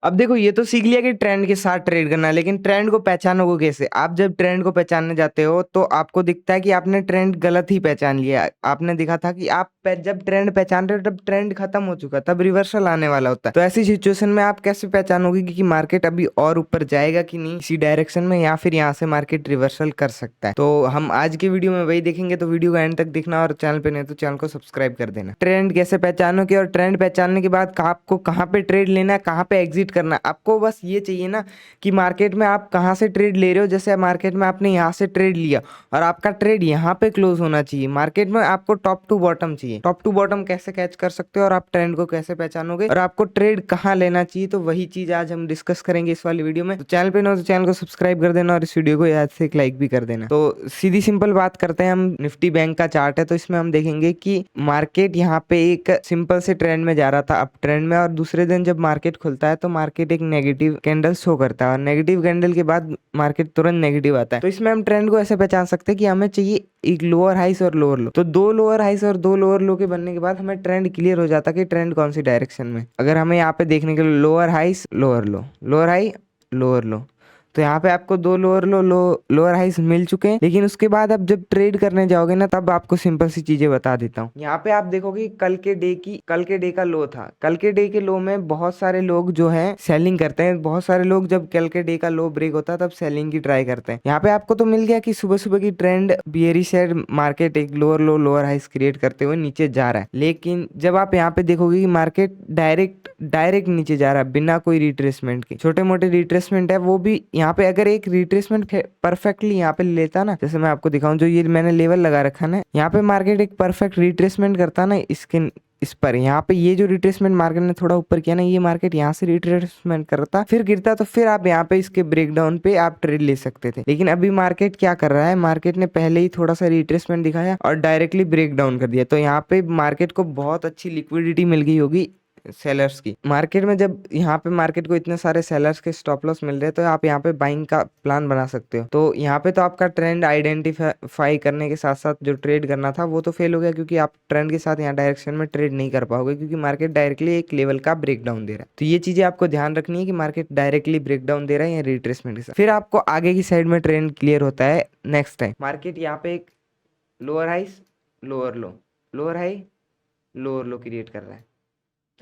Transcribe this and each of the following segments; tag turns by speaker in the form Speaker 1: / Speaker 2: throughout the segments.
Speaker 1: अब देखो ये तो सीख लिया कि ट्रेंड के साथ ट्रेड करना है, लेकिन ट्रेंड को पहचानोगे कैसे? आप जब ट्रेंड को पहचानने जाते हो तो आपको दिखता है कि आपने ट्रेंड गलत ही पहचान लिया। आपने देखा था कि जब ट्रेंड पहचान रहे हो तब ट्रेंड खत्म हो चुका, तब रिवर्सल आने वाला होता है। तो ऐसी सिचुएशन में आप कैसे पहचानोगे कि मार्केट अभी और ऊपर जाएगा कि नहीं इसी डायरेक्शन में, या फिर यहाँ से मार्केट रिवर्सल कर सकता है? तो हम आज की वीडियो में वही देखेंगे, तो वीडियो को एंड तक देखना और चैनल पे नहीं तो चैनल को सब्सक्राइब कर देना। ट्रेंड कैसे पहचानोगे और ट्रेंड पहचानने के बाद आपको कहाँ पे ट्रेड लेना है, कहाँ पे एग्जिट करना है। आपको बस ये चाहिए ना कि मार्केट में आप कहाँ से ट्रेड ले रहे हो। जैसे मार्केट में आपने यहाँ से ट्रेड लिया और आपका ट्रेड यहाँ पे क्लोज होना चाहिए। मार्केट में आपको टॉप टू बॉटम चाहिए। टॉप टू बॉटम कैसे कैच कर सकते हो और आप ट्रेंड को कैसे पहचानोगे और आपको ट्रेड कहाँ लेना चाहिए, तो वही चीज आज हम डिस्कस करेंगे इस वाली वीडियो में। तो चैनल पे ना तो चैनल को सब्सक्राइब कर देना और इस वीडियो को याद से एक लाइक भी कर देना। तो सीधी सिंपल बात करते हैं, हम निफ्टी बैंक का चार्ट है तो इसमें हम देखेंगे कि मार्केट यहाँ पे एक सिंपल से ट्रेंड में जा रहा था, अप ट्रेंड में, और दूसरे दिन जब मार्केट खुलता है तो मार्केट एक नेगेटिव कैंडल शो करता है और नेगेटिव कैंडल के बाद मार्केट तुरंत नेगेटिव आता है। तो इसमें हम ट्रेंड को ऐसे पहचान सकते हैं कि हमें चाहिए एक लोअर हाइस और लोअर लो। तो दो लोअर हाइस और दो लोअर लो के बनने के बाद हमें ट्रेंड क्लियर हो जाता है कि ट्रेंड कौन सी डायरेक्शन में। अगर हमें यहाँ पे देखने के लिए lower highs lower low, lower high lower low, तो यहाँ पे आपको दो लोअर हाइस मिल चुके हैं। लेकिन उसके बाद अब जब ट्रेड करने जाओगे ना तब आपको सिंपल सी चीजें बता देता हूँ। यहाँ पे आप देखोगे कल के डे का लो था। कल के डे के लो में बहुत सारे लोग जो है सेलिंग करते हैं। बहुत सारे लोग जब कल के डे का लो ब्रेक होता है तब सेलिंग की ट्राई करते हैं। यहाँ पे आपको तो मिल गया कि सुबह सुबह की ट्रेंड बियरिश है, मार्केट एक लोअर लो लोअर हाइस क्रिएट करते हुए नीचे जा रहा है। लेकिन जब आप यहाँ पे देखोगे कि मार्केट डायरेक्ट नीचे जा रहा है बिना कोई रिट्रेसमेंट के। छोटे मोटे रिट्रेसमेंट है वो भी यहाँ पे, अगर एक रिट्रेसमेंट परफेक्टली यहाँ पे लेता ना, जैसे मैं आपको दिखाऊं, जो ये मैंने लेवल लगा रखा ना, यहाँ पे मार्केट एक परफेक्ट रिट्रेसमेंट करता ना इस पर, यहाँ पे ये जो रिट्रेसमेंट मार्केट ने थोड़ा ऊपर किया ना, ये मार्केट यहाँ से रिट्रेसमेंट करता फिर गिरता, तो फिर आप यहाँ पे इसके ब्रेकडाउन पे आप ट्रेड ले सकते थे। लेकिन अभी मार्केट क्या कर रहा है, मार्केट ने पहले ही थोड़ा सा रिट्रेसमेंट दिखाया और डायरेक्टली ब्रेकडाउन कर दिया। तो यहाँ पे मार्केट को बहुत अच्छी लिक्विडिटी मिल गई होगी सेलर्स की। मार्केट में जब यहाँ पे मार्केट को इतने सारे सेलर्स के स्टॉप लॉस मिल रहे हैं तो आप यहाँ पे बाइंग का प्लान बना सकते हो। तो यहाँ पे तो आपका ट्रेंड आइडेंटिफाई करने के साथ साथ जो ट्रेड करना था वो तो फेल हो गया, क्योंकि आप ट्रेंड के साथ यहाँ डायरेक्शन में ट्रेड नहीं कर पाओगे, क्योंकि मार्केट डायरेक्टली एक लेवल का ब्रेकडाउन दे रहा है। तो ये चीजें आपको ध्यान रखनी है कि मार्केट डायरेक्टली ब्रेकडाउन दे रहा है या रिट्रेसमेंट के साथ। फिर आपको आगे की साइड में ट्रेंड क्लियर होता है नेक्स्ट टाइम। मार्केट यहाँ पे एक lower highs lower low, lower high lower low create कर रहा है।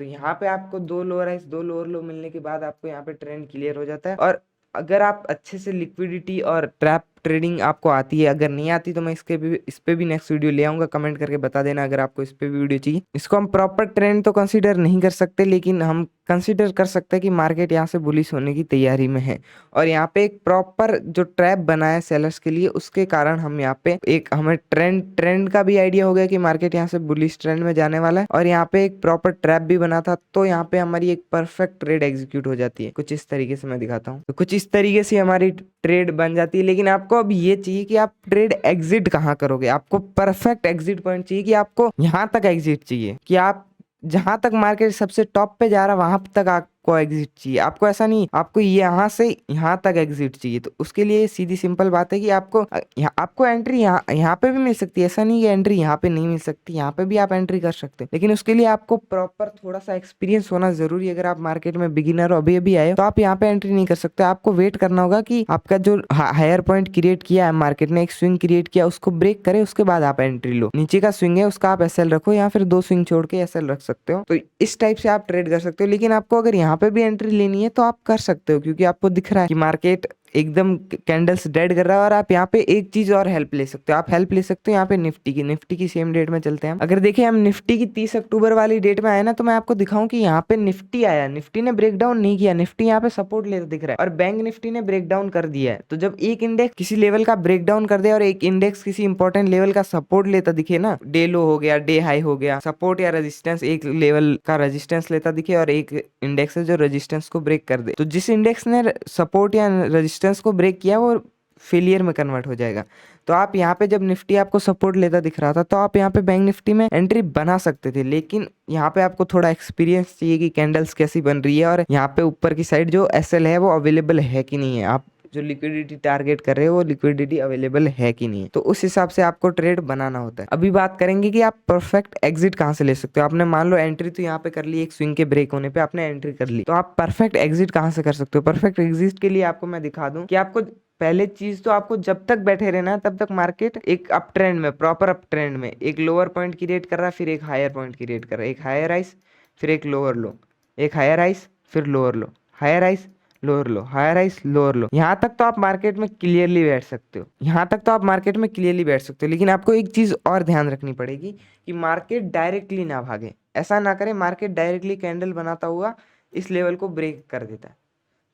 Speaker 1: तो यहाँ पे आपको दो लोअर हाइस दो लोअर लो मिलने के बाद आपको यहाँ पे ट्रेंड क्लियर हो जाता है। और अगर आप अच्छे से लिक्विडिटी और ट्रैप ट्रेडिंग आपको आती है, अगर नहीं आती तो मैं इस पे भी नेक्स्ट वीडियो ले आऊंगा। कमेंट करके बता देना अगर आपको इस पे भी वीडियो चाहिए। इसको हम प्रॉपर ट्रेंड तो कंसीडर नहीं कर सकते, लेकिन हम कंसीडर कर सकते हैं कि मार्केट यहाँ से बुलिश होने की तैयारी में है और यहाँ पे एक प्रॉपर जो ट्रैप बना है सेलर्स के लिए, उसके कारण हम यहाँ पे एक हमें ट्रेंड का भी आइडिया हो गया कि मार्केट यहाँ से बुलिश ट्रेंड में जाने वाला है, और यहाँ पे एक प्रॉपर ट्रैप भी बना था। तो यहाँ पे हमारी एक परफेक्ट ट्रेड एग्जीक्यूट हो जाती है। कुछ इस तरीके से मैं दिखाता हूँ, तो कुछ इस तरीके से हमारी ट्रेड बन जाती है। लेकिन आपको अब ये चाहिए कि आप ट्रेड एग्जिट कहाँ करोगे। आपको परफेक्ट एग्जिट पॉइंट चाहिए कि आपको यहाँ तक एग्जिट चाहिए कि आप जहां तक मार्केट सबसे टॉप पे जा रहा है वहां तक आपको एग्जिट चाहिए। आपको ऐसा नहीं, आपको यहाँ से यहाँ तक एग्जिट चाहिए। तो उसके लिए सीधी सिंपल बात है कि आपको एंट्री यहाँ पे भी मिल सकती है। ऐसा नहीं कि एंट्री यहाँ पे नहीं मिल सकती, यहाँ पे भी आप एंट्री कर सकते हैं। लेकिन उसके लिए आपको प्रॉपर थोड़ा सा एक्सपीरियंस होना जरूरी है। अगर आप मार्केट में बिगिनर हो, अभी अभी आए हो, तो आप यहाँ पे एंट्री नहीं कर सकते। आपको वेट करना होगा कि आपका जो हायर पॉइंट क्रिएट किया है मार्केट ने, एक स्विंग क्रिएट किया, उसको ब्रेक करे, उसके बाद आप एंट्री लो। नीचे का स्विंग है उसका आप एसएल रखो, या फिर दो स्विंग छोड़ के एसएल रख सकते हो। तो इस टाइप से आप ट्रेड कर सकते हो। लेकिन आपको अगर यहाँ पे भी एंट्री लेनी है तो आप कर सकते हो, क्योंकि आपको दिख रहा है कि मार्केट एकदम कैंडल्स डेड कर रहा है। और आप यहाँ पे एक चीज और हेल्प ले सकते हो, आप हेल्प ले सकते हो यहाँ पे निफ्टी की सेम डेट में चलते हैं। अगर देखें हम निफ्टी की 30 अक्टूबर वाली डेट में आए ना, तो मैं आपको दिखाऊं कि यहाँ पे निफ्टी आया, निफ्टी ने ब्रेकडाउन नहीं किया, निफ्टी यहाँ पे सपोर्ट लेता दिख रहा है, और बैंक निफ्टी ने ब्रेकडाउन कर दिया है। तो जब एक इंडेक्स किसी लेवल का ब्रेकडाउन कर दे और एक इंडेक्स किसी इंपॉर्टेंट लेवल का सपोर्ट लेता दिखे ना, डे लो हो गया, डे हाई हो गया, सपोर्ट या रेजिस्टेंस, एक लेवल का रेजिस्टेंस लेता दिखे और एक इंडेक्स है जो रेजिस्टेंस को ब्रेक कर दे, तो जिस इंडेक्स ने सपोर्ट या रेजिस्टेंस को ब्रेक किया वो फेलियर में कन्वर्ट हो जाएगा। तो आप यहाँ पे जब निफ्टी आपको सपोर्ट लेता दिख रहा था तो आप यहाँ पे बैंक निफ्टी में एंट्री बना सकते थे। लेकिन यहाँ पे आपको थोड़ा एक्सपीरियंस चाहिए कि कैंडल्स कैसी बन रही है और यहाँ पे ऊपर की साइड जो एसएल है वो अवेलेबल है कि नहीं है। आप जो लिक्विडिटी टारगेट कर रहे हो वो लिक्विडिटी अवेलेबल है कि नहीं, तो उस हिसाब से आपको ट्रेड बनाना होता है। अभी बात करेंगे कि आप परफेक्ट एग्जिट कहाँ से ले सकते हो। आपने मान लो एंट्री तो यहाँ पे कर ली, एक स्विंग के ब्रेक होने पे आपने एंट्री कर ली, तो आप परफेक्ट एग्जिट कहाँ से कर सकते हो। परफेक्ट एग्जिट के लिए आपको मैं दिखा दूं कि आपको पहले चीज तो आपको जब तक बैठे रहना है तब तक मार्केट एक अप ट्रेंड में, प्रॉपर अप ट्रेंड में एक लोअर पॉइंट क्रिएट कर रहा है, फिर एक हायर पॉइंट क्रिएट कर रहा है, एक हायर राइज फिर एक लोअर लो, एक हायर राइज फिर lower low, higher rise lower low, higher rise lower low. यहाँ तक तो आप मार्केट में क्लियरली बैठ सकते हो, यहाँ तक तो आप मार्केट में क्लियरली बैठ सकते हो। लेकिन आपको एक चीज और ध्यान रखनी पड़ेगी कि मार्केट डायरेक्टली ना भागे। ऐसा ना करें मार्केट डायरेक्टली कैंडल बनाता हुआ इस लेवल को ब्रेक कर देता है,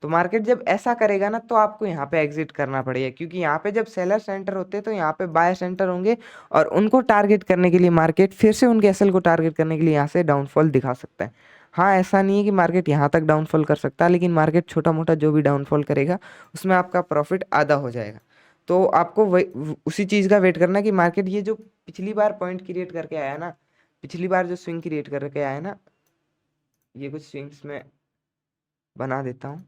Speaker 1: तो मार्केट जब ऐसा करेगा ना तो आपको यहाँ पे एग्जिट करना पड़ेगा, क्योंकि यहाँ पे जब सेलर सेंटर होते हैं तो यहाँ पे बायर सेंटर होंगे और उनको टारगेट करने के लिए मार्केट फिर से उनके एसएल को टारगेट करने के लिए यहाँ से डाउनफॉल दिखा सकता है। हाँ, ऐसा नहीं है कि मार्केट यहाँ तक डाउनफॉल कर सकता है, लेकिन मार्केट छोटा मोटा जो भी डाउनफॉल करेगा उसमें आपका प्रॉफिट आधा हो जाएगा। तो आपको वही उसी चीज़ का वेट करना कि मार्केट ये जो पिछली बार पॉइंट क्रिएट करके आया ना, पिछली बार जो स्विंग क्रिएट करके आया ना, ये कुछ स्विंग्स में बना देता हूँ।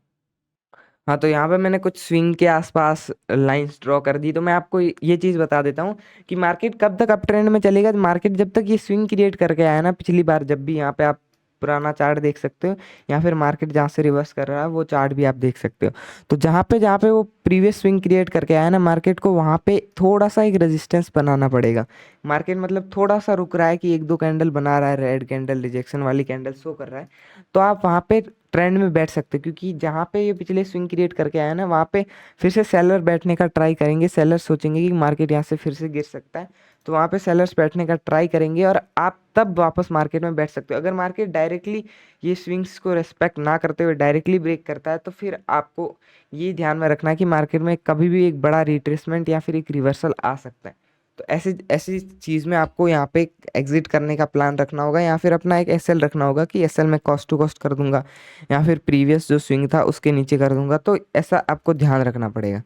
Speaker 1: हाँ, तो यहाँ पे मैंने कुछ स्विंग के आसपास लाइंस ड्रॉ कर दी। तो मैं आपको ये चीज़ बता देता हूँ कि मार्केट कब तक अप ट्रेंड में चलेगा। मार्केट जब तक ये स्विंग क्रिएट करके आया ना पिछली बार, जब भी यहाँ पे आप पुराना चार्ट देख सकते हो, या फिर मार्केट जहाँ से रिवर्स कर रहा है वो चार्ट भी आप देख सकते हो। तो जहाँ पे वो प्रीवियस स्विंग क्रिएट करके आया ना, मार्केट को वहाँ पे थोड़ा सा एक रेजिस्टेंस बनाना पड़ेगा। मार्केट मतलब थोड़ा सा रुक रहा है कि एक दो कैंडल बना रहा है, रेड कैंडल रिजेक्शन वाली कैंडल शो कर रहा है, तो आप वहाँ पे ट्रेंड में बैठ सकते हो। क्योंकि जहाँ पे ये पिछले स्विंग क्रिएट करके आया ना, वहाँ पे फिर से सेलर बैठने का ट्राई करेंगे। सेलर सोचेंगे कि मार्केट यहाँ से फिर से गिर सकता है, तो वहाँ पे सेलर्स बैठने का ट्राई करेंगे और आप तब वापस मार्केट में बैठ सकते हो। अगर मार्केट डायरेक्टली ये स्विंग्स को रेस्पेक्ट ना करते हुए डायरेक्टली ब्रेक करता है, तो फिर आपको ये ध्यान में रखना है कि मार्केट में कभी भी एक बड़ा रिट्रेसमेंट या फिर एक रिवर्सल आ सकता है। तो ऐसी ऐसी चीज़ में आपको यहाँ पे एग्जिट करने का प्लान रखना होगा, या फिर अपना एक एसएल रखना होगा कि एसएल में कॉस्ट टू कॉस्ट कर दूंगा, या फिर प्रीवियस जो स्विंग था उसके नीचे कर दूंगा। तो ऐसा आपको ध्यान रखना पड़ेगा।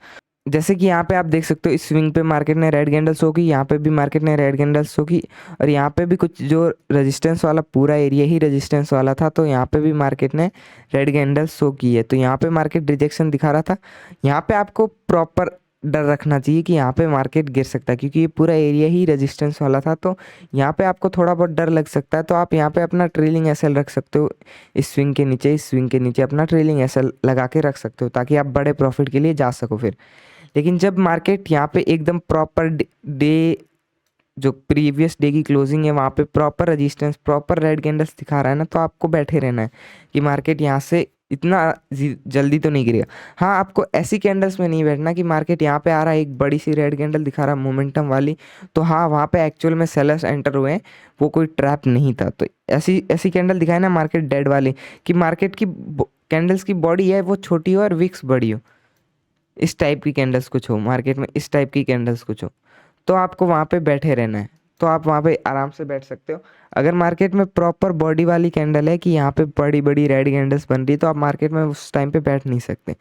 Speaker 1: जैसे कि यहाँ पे आप देख सकते हो इस स्विंग पे मार्केट ने रेड कैंडल शो की, यहाँ पे भी मार्केट ने रेड कैंडल शो की, और यहाँ पे भी कुछ जो रेजिस्टेंस वाला पूरा एरिया ही रेजिस्टेंस वाला था, तो यहाँ पे भी मार्केट ने रेड कैंडल शो की है। तो यहाँ पे मार्केट रिजेक्शन दिखा रहा था। यहाँ पे आपको प्रॉपर डर रखना चाहिए कि यहाँ पे मार्केट गिर सकता है, क्योंकि ये पूरा एरिया ही रेजिस्टेंस वाला था। तो यहाँ पे आपको थोड़ा बहुत डर लग सकता है, तो आप यहाँ पे अपना ट्रेलिंग एसएल रख सकते हो। इस स्विंग के नीचे, इस स्विंग के नीचे अपना ट्रेलिंग एसएल लगा के रख सकते हो, ताकि आप बड़े प्रॉफिट के लिए जा सको फिर। लेकिन जब मार्केट यहाँ पे एकदम प्रॉपर डे, जो प्रीवियस डे की क्लोजिंग है वहाँ पे proper resistance, proper red candles दिखा रहा है ना, तो आपको बैठे रहना है कि मार्केट यहाँ से इतना जल्दी तो नहीं गिरेगा। हाँ, आपको ऐसी कैंडल्स में नहीं बैठना कि मार्केट यहाँ पे आ रहा है, एक बड़ी सी रेड कैंडल दिखा रहा है मोमेंटम वाली, तो हाँ वहाँ पे एक्चुअल में सेलर्स एंटर हुए हैं, वो कोई ट्रैप नहीं था। तो ऐसी ऐसी कैंडल दिखाए ना मार्केट डेड वाली, कि मार्केट की कैंडल्स की बॉडी है वो छोटी हो और विक्स बड़ी हो, इस टाइप की कैंडल्स कुछ हो मार्केट में, इस टाइप की कैंडल्स कुछ हो, तो आपको वहाँ पे बैठे रहना है। तो आप वहाँ पे आराम से बैठ सकते हो। अगर मार्केट में प्रॉपर बॉडी वाली कैंडल है कि यहाँ पे बड़ी बड़ी रेड कैंडल्स बन रही है, तो आप मार्केट में उस टाइम पे बैठ नहीं सकते।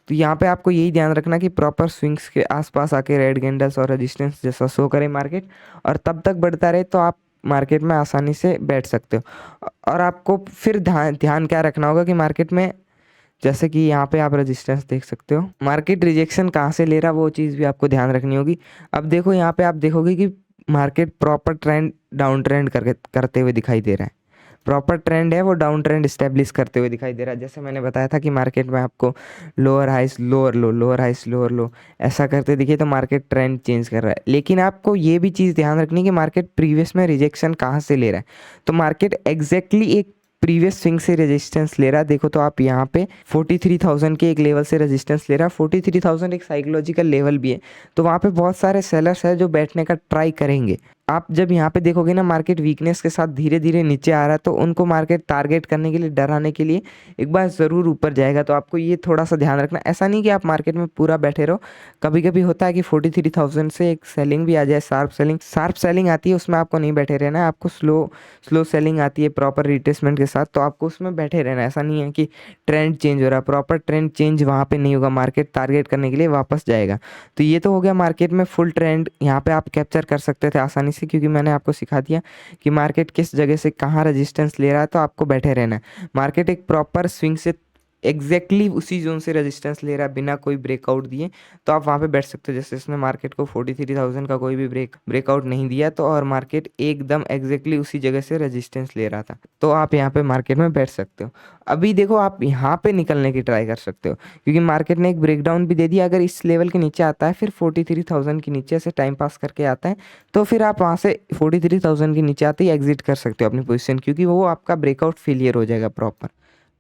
Speaker 1: तो यहाँ पे आपको यही ध्यान रखना कि प्रॉपर स्विंग्स के आसपास आके रेड कैंडल्स और रेजिस्टेंस जैसा शो करे मार्केट, और तब तक बढ़ता रहे, तो आप मार्केट में आसानी से बैठ सकते हो। और आपको फिर ध्यान ध्यान क्या रखना होगा कि मार्केट में, जैसे कि यहाँ पे आप रेजिस्टेंस देख सकते हो, मार्केट रिजेक्शन कहाँ से ले रहा है वो चीज़ भी आपको ध्यान रखनी होगी। अब देखो यहाँ पे आप देखोगे कि market proper trend down trend करते हुए दिखाई दे रहा है। प्रॉपर ट्रेंड है वो डाउन ट्रेंड स्टेब्लिश करते हुए दिखाई दे रहा है। जैसे मैंने बताया था कि मार्केट में आपको lower highs lower low, lower highs lower low ऐसा करते दिखे, तो मार्केट ट्रेंड चेंज कर रहा है। लेकिन आपको ये भी चीज़ ध्यान रखनी है कि मार्केट प्रीवियस में रिजेक्शन कहाँ से ले रहा है। तो मार्केट एग्जैक्टली एक प्रीवियस स्विंग से रेजिस्टेंस ले रहा है। देखो तो आप यहाँ पे 43,000 के एक लेवल से रेजिस्टेंस ले रहा है। 43,000 एक साइकोलॉजिकल लेवल भी है, तो वहाँ पे बहुत सारे सेलर्स है जो बैठने का ट्राई करेंगे। आप जब यहाँ पे देखोगे ना मार्केट वीकनेस के साथ धीरे धीरे नीचे आ रहा है, तो उनको मार्केट टारगेट करने के लिए, डराने के लिए एक बार ज़रूर ऊपर जाएगा। तो आपको ये थोड़ा सा ध्यान रखना। ऐसा नहीं कि आप मार्केट में पूरा बैठे रहो, कभी कभी होता है कि 43,000 से एक सेलिंग भी आ जाए, शार्प सेलिंग आती है, उसमें आपको नहीं बैठे रहना है। आपको स्लो सेलिंग आती है प्रॉपर रिट्रेसमेंट के साथ, तो आपको उसमें बैठे रहना है। ऐसा नहीं है कि ट्रेंड चेंज हो रहा है, प्रॉपर ट्रेंड चेंज वहाँ पे नहीं होगा, मार्केट टारगेट करने के लिए वापस जाएगा। तो ये तो हो गया मार्केट में फुल ट्रेंड, यहाँ पे आप कैप्चर कर सकते थे आसानी से, क्योंकि मैंने आपको सिखा दिया कि मार्केट किस जगह से कहाँ रेजिस्टेंस ले रहा है, तो आपको बैठे रहना है। मार्केट एक प्रॉपर स्विंग से एग्जैक्टली उसी जोन से रेजिस्टेंस ले रहा है बिना कोई ब्रेकआउट दिए, तो आप वहाँ पे बैठ सकते हो। जैसे इसने मार्केट को 43,000 का कोई भी ब्रेकआउट नहीं दिया, तो और मार्केट एकदम एग्जैक्टली उसी जगह से रेजिस्टेंस ले रहा था, तो आप यहाँ पे मार्केट में बैठ सकते हो। अभी देखो आप यहाँ पे निकलने की ट्राई कर सकते हो, क्योंकि मार्केट ने एक ब्रेकडाउन भी दे दिया। अगर इस लेवल के नीचे आता है, फिर 43,000 के नीचे से टाइम पास करके आता है, तो फिर आप वहाँ से 43,000 के नीचे आते ही एग्जिट कर सकते हो अपनी पोजीशन, क्योंकि वो आपका ब्रेकआउट फेलियर हो जाएगा प्रॉपर।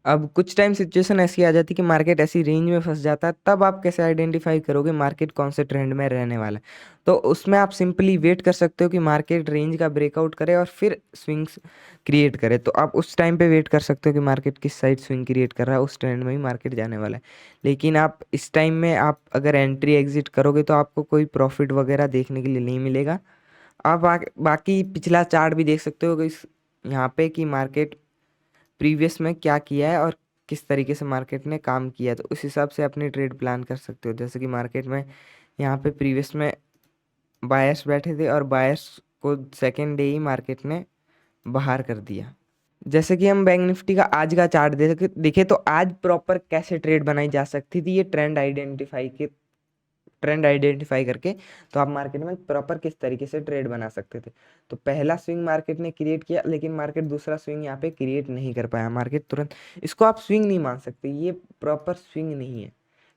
Speaker 1: अब कुछ टाइम सिचुएशन ऐसी आ जाती है कि मार्केट ऐसी रेंज में फंस जाता है, तब आप कैसे आइडेंटिफाई करोगे मार्केट कौन से ट्रेंड में रहने वाला है? तो उसमें आप सिंपली वेट कर सकते हो कि मार्केट रेंज का ब्रेकआउट करे और फिर स्विंग्स क्रिएट करे। तो आप उस टाइम पे वेट कर सकते हो कि मार्केट किस साइड स्विंग क्रिएट कर रहा है, उस ट्रेंड में ही मार्केट जाने वाला है। लेकिन आप इस टाइम में आप अगर एंट्री एग्जिट करोगे तो आपको कोई प्रॉफिट वगैरह देखने के लिए नहीं मिलेगा। आप बाकी पिछला चार्ट भी देख सकते हो कि यहाँ पे कि मार्केट प्रीवियस में क्या किया है और किस तरीके से मार्केट ने काम किया है, तो उस हिसाब से अपनी ट्रेड प्लान कर सकते हो। जैसे कि मार्केट में यहाँ पे प्रीवियस में बायर्स बैठे थे और बायर्स को सेकेंड डे ही मार्केट ने बाहर कर दिया। जैसे कि हम बैंक निफ्टी का आज का चार्ट देखे तो आज प्रॉपर कैसे ट्रेड बनाई जा सकती थी, ये ट्रेंड आइडेंटिफाई करके, तो आप मार्केट में प्रॉपर किस तरीके से ट्रेड बना सकते थे। तो पहला स्विंग मार्केट ने क्रिएट किया, लेकिन मार्केट दूसरा स्विंग यहाँ पे क्रिएट नहीं कर पाया। मार्केट तुरंत, इसको आप स्विंग नहीं मान सकते, ये प्रॉपर स्विंग नहीं है,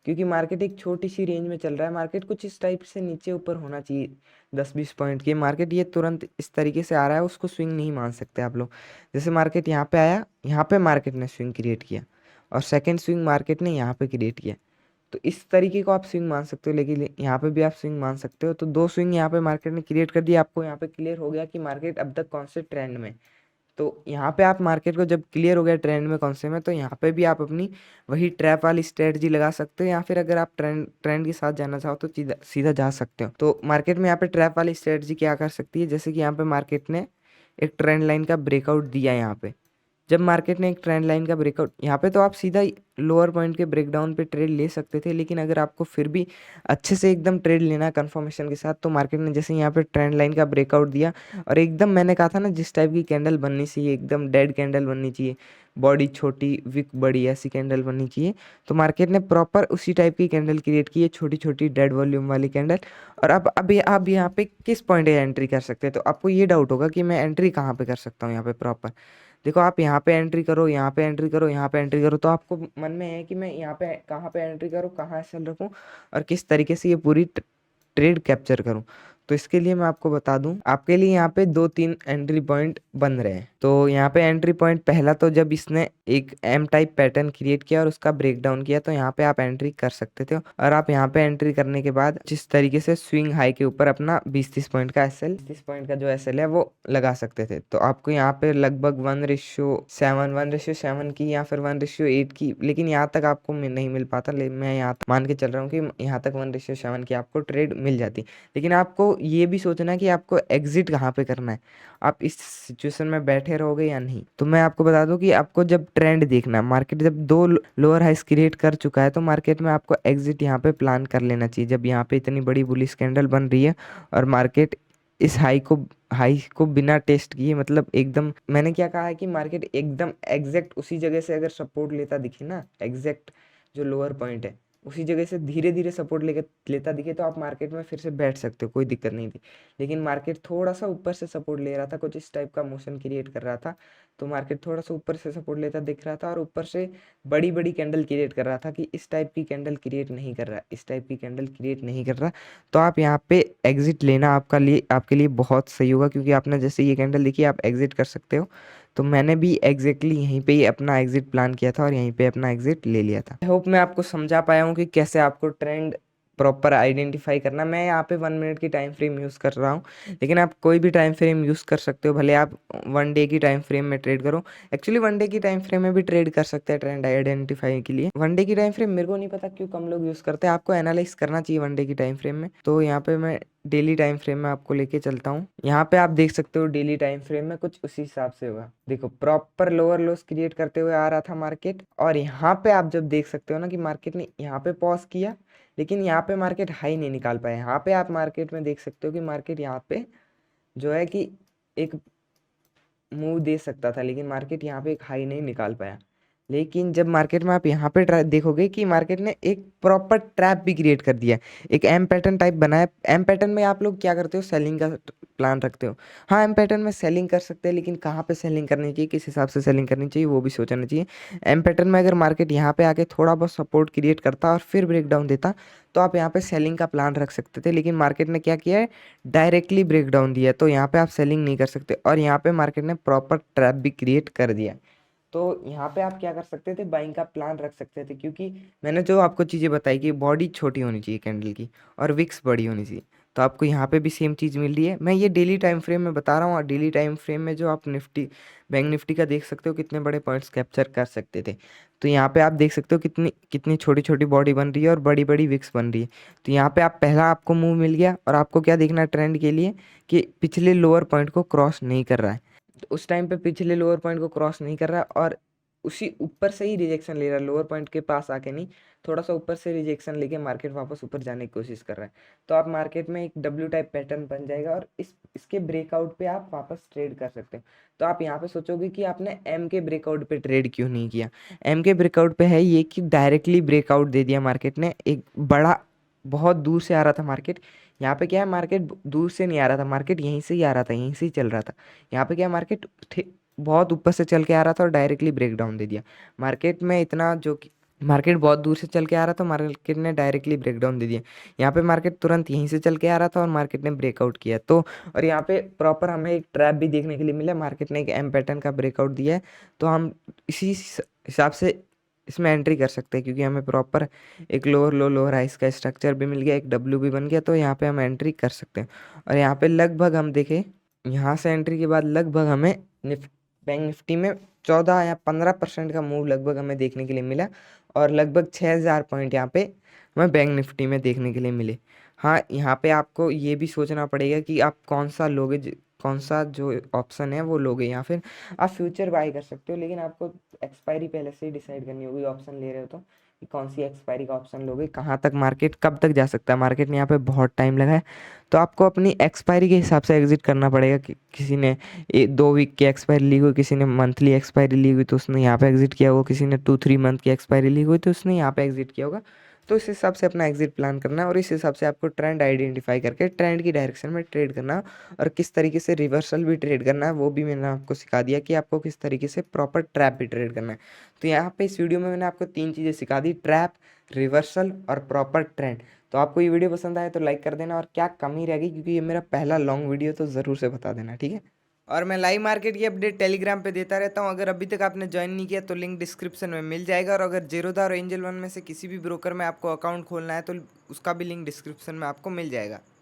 Speaker 1: क्योंकि मार्केट एक छोटी सी रेंज में चल रहा है। मार्केट कुछ इस टाइप से नीचे ऊपर होना चाहिए 10-20 पॉइंट की। मार्केट ये तुरंत इस तरीके से आ रहा है, उसको स्विंग नहीं मान सकते आप लोग। जैसे मार्केट यहाँ पे आया, यहाँ पे मार्केट ने स्विंग क्रिएट किया और सेकेंड स्विंग मार्केट ने यहाँ पे क्रिएट किया, तो इस तरीके को आप स्विंग मान सकते हो। लेकिन यहाँ पे भी आप स्विंग मान सकते हो। तो दो स्विंग यहाँ पे मार्केट ने क्रिएट कर दिया, आपको यहाँ पे क्लियर हो गया कि मार्केट अब तक कौन से ट्रेंड में। तो यहाँ पे आप मार्केट को जब क्लियर हो गया ट्रेंड में कौन से में, तो यहाँ पे भी आप अपनी वही ट्रैप वाली स्ट्रेटजी लगा सकते हो, या फिर अगर आप ट्रेंड के साथ जाना चाहो तो सीधा सीधा जा सकते हो। तो मार्केट में यहाँ पे ट्रैप वाली स्ट्रेटजी क्या कर सकती है, जैसे कि यहाँ पे मार्केट ने एक ट्रेंड लाइन का ब्रेकआउट दिया। यहाँ पे जब मार्केट ने एक ट्रेंड लाइन का ब्रेकआउट, यहाँ पे तो आप सीधा लोअर पॉइंट के ब्रेकडाउन पे ट्रेड ले सकते थे, लेकिन अगर आपको फिर भी अच्छे से एकदम ट्रेड लेना है कंफर्मेशन के साथ, तो मार्केट ने जैसे यहाँ पे ट्रेंड लाइन का ब्रेकआउट दिया और एकदम मैंने कहा था ना जिस टाइप की कैंडल बननी चाहिए, एकदम डेड कैंडल बननी चाहिए, बॉडी छोटी विक बड़ी, ऐसी कैंडल बननी चाहिए। तो मार्केट ने प्रॉपर उसी टाइप की कैंडल क्रिएट की है, छोटी छोटी डेड वॉल्यूम वाली कैंडल। और अब आप यहाँ पे किस पॉइंट एंट्री कर सकते हैं, तो आपको ये डाउट होगा कि मैं एंट्री कहाँ पे कर सकता हूँ यहाँ पे प्रॉपर। देखो आप यहाँ पे एंट्री करो, यहाँ पे एंट्री करो, यहाँ पे एंट्री करो, तो आपको मन में है कि मैं यहाँ पे कहाँ पे एंट्री करूँ, कहाँ सेल रखूँ और किस तरीके से ये पूरी ट्रेड कैप्चर करूँ। तो इसके लिए मैं आपको बता दूं, आपके लिए यहाँ पे 2-3 एंट्री पॉइंट बन रहे हैं। तो यहाँ पे एंट्री पॉइंट पहला, तो जब इसने एक एम टाइप पैटर्न क्रिएट किया और उसका ब्रेक डाउन किया, तो यहाँ पे आप एंट्री कर सकते थे। और आप यहाँ पे एंट्री करने के बाद जिस तरीके से स्विंग हाई के ऊपर अपना 20-30 पॉइंट का एसएल, 30 पॉइंट का जो एसएल है वो लगा सकते थे। तो आपको यहाँ पे लगभग 1:7 की या फिर 1:8 की, लेकिन यहाँ तक आपको नहीं मिल पाता। मैं यहाँ तक मान के चल रहा हूँ कि यहाँ तक 1:7 की आपको ट्रेड मिल जाती। लेकिन आपको ये भी सोचना है कि आपको एग्जिट कहाँ पे करना है, आप इस सिचुएशन में बैठे रहोगे या नहीं। तो मैं आपको बता दूं कि आपको जब ट्रेंड देखना है, मार्केट जब 2 लोअर हाइस क्रिएट कर चुका है, तो मार्केट में आपको एग्जिट यहाँ पे प्लान कर लेना चाहिए। जब यहाँ पे इतनी बड़ी बुलिश कैंडल बन रही है और मार्केट इस हाई को बिना टेस्ट किए, मतलब एकदम, मैंने क्या कहा है कि मार्केट एकदम एग्जैक्ट उसी जगह से अगर सपोर्ट लेता दिखे ना, एग्जैक्ट जो लोअर पॉइंट है उसी जगह से धीरे धीरे सपोर्ट लेता दिखे, तो आप मार्केट में फिर से बैठ सकते हो, कोई दिक्कत नहीं थी। लेकिन मार्केट थोड़ा सा ऊपर से सपोर्ट ले रहा था, कुछ इस टाइप का मोशन क्रिएट कर रहा था, तो मार्केट थोड़ा सा ऊपर से सपोर्ट लेता दिख रहा था और ऊपर से बड़ी बड़ी कैंडल क्रिएट कर रहा था कि इस टाइप की कैंडल क्रिएट नहीं कर रहा, इस टाइप की कैंडल क्रिएट नहीं कर रहा। तो आप यहाँ पे एग्जिट लेना आपके लिए बहुत सही होगा, क्योंकि आपने जैसे ये कैंडल देखी, आप एग्जिट कर सकते हो। तो मैंने भी एग्जैक्टली यहीं पे ही अपना एग्जिट प्लान किया था और यहीं पे अपना एग्जिट ले लिया था। आई होप मैं आपको समझा पाया हूँ कि कैसे आपको ट्रेंड प्रॉपर आइडेंटिफाई करना। मैं यहाँ पे 1 मिनट की टाइम फ्रेम यूज़ कर रहा हूँ, लेकिन आप कोई भी टाइम फ्रेम यूज़ कर सकते हो, भले आप 1 डे की टाइम फ्रेम में ट्रेड करो। एक्चुअली 1 डे की टाइम फ्रेम में भी ट्रेड कर सकते हैं ट्रेंड आइडेंटिफाई के लिए। 1 डे की टाइम फ्रेम मेरे को नहीं पता क्यों कम लोग यूज़ करते हैं, आपको एनालाइज करना चाहिए 1 डे की टाइम फ्रेम में। तो यहाँ पे मैं डेली टाइम फ्रेम में आपको लेके चलता हूँ। यहाँ पे आप देख सकते हो डेली टाइम फ्रेम में कुछ उसी हिसाब से होगा। देखो प्रॉपर लोअर लोस क्रिएट करते हुए आ रहा था मार्केट, और यहाँ पे आप जब देख सकते हो ना कि मार्केट ने यहाँ पे पॉज किया, लेकिन यहाँ पे मार्केट हाई नहीं निकाल पाया। यहाँ पे आप मार्केट में देख सकते हो कि मार्केट यहाँ पे जो है कि एक मूव दे सकता था, लेकिन मार्केट यहाँ पे एक हाई नहीं निकाल पाया। लेकिन जब मार्केट में आप यहाँ पे देखोगे कि मार्केट ने एक प्रॉपर ट्रैप भी क्रिएट कर दिया, एक एम पैटर्न टाइप बनाया। एम पैटर्न में आप लोग क्या करते हो, सेलिंग का प्लान रखते हो। हाँ, एम पैटर्न में सेलिंग कर सकते हैं, लेकिन कहाँ पे सेलिंग करनी चाहिए, किस हिसाब से सेलिंग करनी चाहिए, वो भी सोचना चाहिए। एम पैटर्न में अगर मार्केट यहाँ पे आके थोड़ा बहुत सपोर्ट क्रिएट करता और फिर ब्रेक डाउन देता, तो आप यहाँ पे सेलिंग का प्लान रख सकते थे। लेकिन मार्केट ने क्या किया है, डायरेक्टली ब्रेक डाउन दिया, तो यहाँ पे आप सेलिंग नहीं कर सकते, और यहाँ पे मार्केट ने प्रॉपर ट्रैप भी क्रिएट कर दिया। तो यहाँ पे आप क्या कर सकते थे, बाइंग का प्लान रख सकते थे, क्योंकि मैंने जो आपको चीज़ें बताई कि बॉडी छोटी होनी चाहिए कैंडल की और विक्स बड़ी होनी चाहिए, तो आपको यहाँ पे भी सेम चीज़ मिल रही है। मैं ये डेली टाइम फ्रेम में बता रहा हूँ, और डेली टाइम फ्रेम में जो आप निफ्टी, बैंक निफ्टी का देख सकते हो कितने बड़े पॉइंट्स कैप्चर कर सकते थे। तो यहाँ पे आप देख सकते हो कितनी कितनी छोटी छोटी बॉडी बन रही है और बड़ी बड़ी विक्स बन रही है। तो यहाँ पे आप पहला आपको मूव मिल गया, और आपको क्या देखना है ट्रेंड के लिए, कि पिछले लोअर पॉइंट को क्रॉस नहीं कर रहा है। तो उस टाइम पे पिछले लोअर पॉइंट को क्रॉस नहीं कर रहा, और उसी ऊपर से ही रिजेक्शन ले रहा है, लोअर पॉइंट के पास आके नहीं, थोड़ा सा ऊपर से रिजेक्शन लेके मार्केट वापस ऊपर जाने की कोशिश कर रहा है। तो आप मार्केट में एक डब्ल्यू टाइप पैटर्न बन जाएगा, और इसके ब्रेकआउट पे आप वापस ट्रेड कर सकते हैं। तो आप यहाँ पे सोचोगे कि आपने एम के ब्रेकआउट पे ट्रेड क्यों नहीं किया। एम के ब्रेकआउट पे है ये कि डायरेक्टली ब्रेकआउट दे दिया मार्केट ने, एक बड़ा, बहुत दूर से आ रहा था मार्केट। यहाँ पे क्या है, मार्केट दूर से नहीं आ रहा था, मार्केट यहीं से ही आ रहा था, यहीं से ही चल रहा था। यहाँ पे क्या, मार्केट बहुत ऊपर से चल के आ रहा था और डायरेक्टली ब्रेक डाउन दे दिया। मार्केट में इतना जो कि मार्केट बहुत दूर से चल के आ रहा था, मार्केट ने डायरेक्टली ब्रेक डाउन दे दिया। यहाँ पे मार्केट तुरंत यहीं से चल के आ रहा था और मार्केट ने ब्रेकआउट किया। तो और यहाँ पे प्रॉपर हमें एक ट्रैप भी देखने के लिए मिला, मार्केट ने एक एम पैटर्न का ब्रेकआउट दिया है। तो हम इसी हिसाब से इसमें एंट्री कर सकते हैं, क्योंकि हमें प्रॉपर एक लोअर लो लोअर हाइस का स्ट्रक्चर भी मिल गया, एक डब्ल्यू भी बन गया। तो यहाँ पे हम एंट्री कर सकते हैं। और यहाँ पे लगभग हम देखें, यहाँ से एंट्री के बाद लगभग हमें बैंक निफ्टी में 14 या 15% का मूव लगभग हमें देखने के लिए मिला, और लगभग 6,000 पॉइंट यहाँ पे हमें बैंक निफ्टी में देखने के लिए मिले। हाँ, यहाँ पे आपको ये भी सोचना पड़ेगा कि आप कौन सा लोगे, कौन सा जो ऑप्शन है वो लोगे, या फिर आप फ्यूचर बाय कर सकते हो। लेकिन आपको एक्सपायरी पहले से ही डिसाइड करनी होगी, ऑप्शन ले रहे हो तो, कि कौन सी एक्सपायरी का ऑप्शन लोगे, कहाँ तक मार्केट कब तक जा सकता है। मार्केट ने यहाँ पे बहुत टाइम लगा है, तो आपको अपनी एक्सपायरी के हिसाब से एग्जिट करना पड़ेगा। कि किसी ने 2 वीक की एक्सपायरी ली हुई, किसी ने मंथली एक्सपायरी ली हुई, तो उसने यहाँ पे एग्जिट किया होगा, किसी ने 2-3 मंथ की एक्सपायरी ली हुई, तो उसने यहाँ पे एग्जिट किया होगा। तो इस हिसाब से अपना एग्जिट प्लान करना है, और इस हिसाब से आपको ट्रेंड आइडेंटिफाई करके ट्रेंड की डायरेक्शन में ट्रेड करना है। और किस तरीके से रिवर्सल भी ट्रेड करना है वो भी मैंने आपको सिखा दिया, कि आपको किस तरीके से प्रॉपर ट्रैप भी ट्रेड करना है। तो यहाँ पे इस वीडियो में मैंने आपको 3 चीज़ें सिखा दी, ट्रैप, रिवर्सल और प्रॉपर ट्रेंड। तो आपको ये वीडियो पसंद आए तो लाइक कर देना, और क्या कमी रहेगी, क्योंकि ये मेरा पहला लॉन्ग वीडियो, तो ज़रूर से बता देना, ठीक है। और मैं लाइव मार्केट की अपडेट टेलीग्राम पे देता रहता हूँ। अगर अभी तक आपने ज्वाइन नहीं किया तो लिंक डिस्क्रिप्शन में मिल जाएगा, और अगर जीरोधा और एंजल वन में से किसी भी ब्रोकर में आपको अकाउंट खोलना है तो उसका भी लिंक डिस्क्रिप्शन में आपको मिल जाएगा।